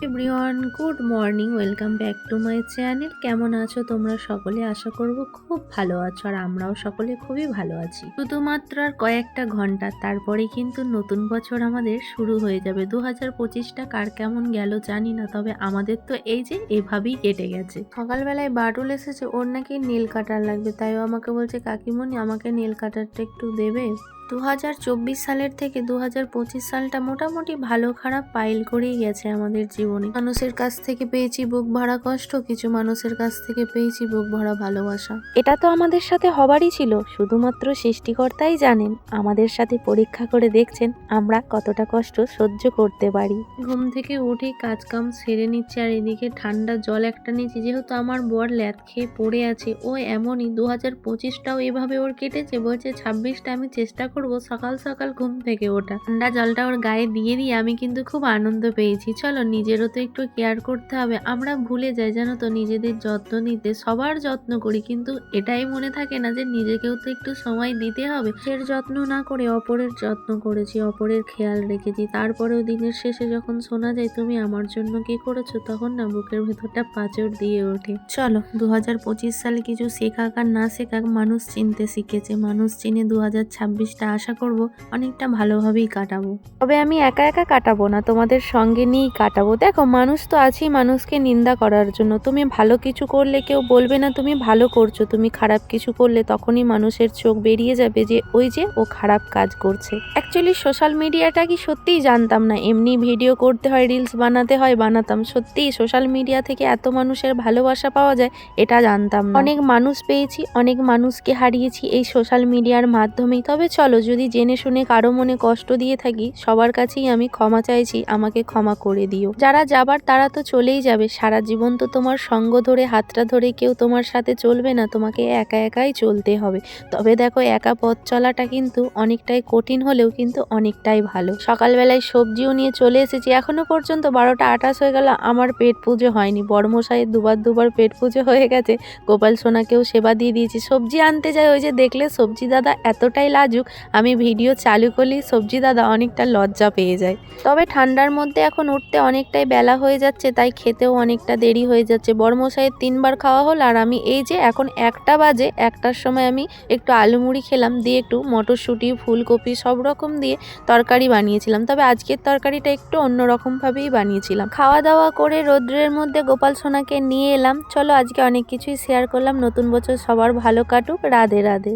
Everyone, good morning. Welcome back to my channel. কেমন আছো তোমরা সকলে? আশা করব খুব ভালো আছো, আর আমরাও সকলে খুবই ভালো আছি। শুধুমাত্র আর কয়েকটা ঘন্টা, তারপরে কিন্তু নতুন বছর আমাদের শুরু হয়ে যাবে। 2025টা কার কেমন গেল জানি না, তবে আমাদের তো এই যে এভাবেই কেটে গেছে। সকালবেলায় বাটুল এসেছে, ওর নাকি নেল কাটার লাগবে, তাই ও আমাকে বলছে কাকিমণি আমাকে নেল কাটারটা একটু দেবে। 2024 সালের থেকে 2025 সালটা মোটামুটি ভালো খারাপ পাইল করেই গেছে আমাদের জীবনে। মানুষের কাছ থেকে পেয়েছি বুক ভরা কষ্ট, কিছু মানুষের কাছ থেকে পেয়েছি বুক ভরা ভালোবাসা। এটা তো আমাদের সাথে হবারই ছিল, শুধুমাত্র সৃষ্টিকর্তাই জানেন আমাদের সাথে পরীক্ষা করে দেখছেন আমরা কতটা কষ্ট সহ্য করতে পারি। ঘুম থেকে উঠেই কাজ কাম সেরে নিচ্ছে, আর এদিকে ঠান্ডা জল একটা নিচ্ছি, যেহেতু আমার বর ল্যাদ খেয়ে পড়ে আছে। ও এমনই 2025টাও এভাবে ওর কেটেছে, বলছে 26টা আমি চেষ্টা করব সকাল সকাল ঘুম থেকে ওঠা। ঠান্ডা জলটা ওর গায়ে দিয়ে দিয়ে আমি কিন্তু খুব আনন্দ পেয়েছি। চলো, নিজেরও তো একটু কেয়ার করতে হবে। আমরা ভুলে যাই জানো তো নিজেদের যত্ন নিতে, সবার যত্ন করি, কিন্তু এটাই মনে থাকে না যে নিজেকেও তো একটু সময় দিতে হবে। নিজের যত্ন না করে অপরের যত্ন করেছি, অপরের খেয়াল রেখেছি, তারপরেও দিনের শেষে যখন শোনা যায় তুমি আমার জন্য কি করেছো, তখন না বুকের ভেতরটা পাঁচড় দিয়ে ওঠে। চলো, 2025 সালে কিছু শেখাক আর না শেখাক, মানুষ চিনতে শিখেছে। মানুষ চিনে 2026টা আশা করব অনেকটা ভালোভাবেই কাটাবো। তবে আমি একা একা কাটাবো না, তোমাদের সঙ্গে নিয়েই কাটাবো। দেখো, মানুষ তো আছেই মানুষকে নিন্দা করার জন্য। তুমি ভালো কিছু করলে কেউ বলবে না তুমি ভালো করছো, তুমি খারাপ কিছু করলে তখনই মানুষের চোখ বেরিয়ে যাবে যে ওই যে ও খারাপ কাজ করছে। অ্যাকচুয়ালি সোশ্যাল মিডিয়াটা কি সত্যিই জানতাম না, এমনি ভিডিও করতে হয়, রিলস বানাতে হয়, বানাতাম। সত্যিই সোশ্যাল মিডিয়া থেকে এত মানুষের ভালোবাসা পাওয়া যায় এটা জানতাম না। অনেক মানুষ পেয়েছি, অনেক মানুষকে হারিয়েছি এই সোশ্যাল মিডিয়ার মাধ্যমেই। তবে চলো, যদি জেনে শুনে কারো মনে কষ্ট দিয়ে থাকি, সবার কাছেই আমি ক্ষমা চাইছি, আমাকে ক্ষমা করে দিও। যারা যাবার তারা তো চলেই যাবে, সারা জীবন তো তোমার সঙ্গ ধরে হাতটা ধরে কেউ তোমার সাথে চলবে না, তোমাকে একা একাই চলতে হবে। তবে দেখো, একা পথ চলাটা কিন্তু অনেকটাই কঠিন হলেও কিন্তু অনেকটাই ভালো। সকালবেলায় সবজিও নিয়ে চলে এসেছি, এখনো পর্যন্ত 12টা 28 হয়ে গেল, আমার পেট পুজো হয়নি। বড়মশাইয়ের দুবার পেট পুজো হয়ে গেছে, গোপাল সোনাকেও সেবা দিয়ে দিয়েছি। সবজি আনতে যাই, ওই যে দেখলে সবজি দাদা এতটাই লাজুক, আমি ভিডিও চালু করলেই সবজি দাদা অনেকটা লজ্জা পেয়ে যায়। তবে ঠান্ডার মধ্যে এখন উঠতে অনেকটাই বেলা হয়ে যাচ্ছে, তাই খেতেও অনেকটা দেরি হয়ে যাচ্ছে। বড়মশাইয়ের 3বার খাওয়া হল, আর আমি এই যে এখন 1টা বাজে, 1টার সময় আমি একটু আলু মুড়ি খেলাম, দিয়ে একটু মটরশুঁটি ফুলকপি সব রকম দিয়ে তরকারি বানিয়েছিলাম। তবে আজকের তরকারিটা একটু অন্যরকমভাবেই বানিয়েছিলাম। খাওয়া দাওয়া করে রোদ্রের মধ্যে গোপাল সোনাকে নিয়ে এলাম। চলো, আজকে অনেক কিছুই শেয়ার করলাম। নতুন বছর সবার ভালো কাটুক। রাধে রাধে।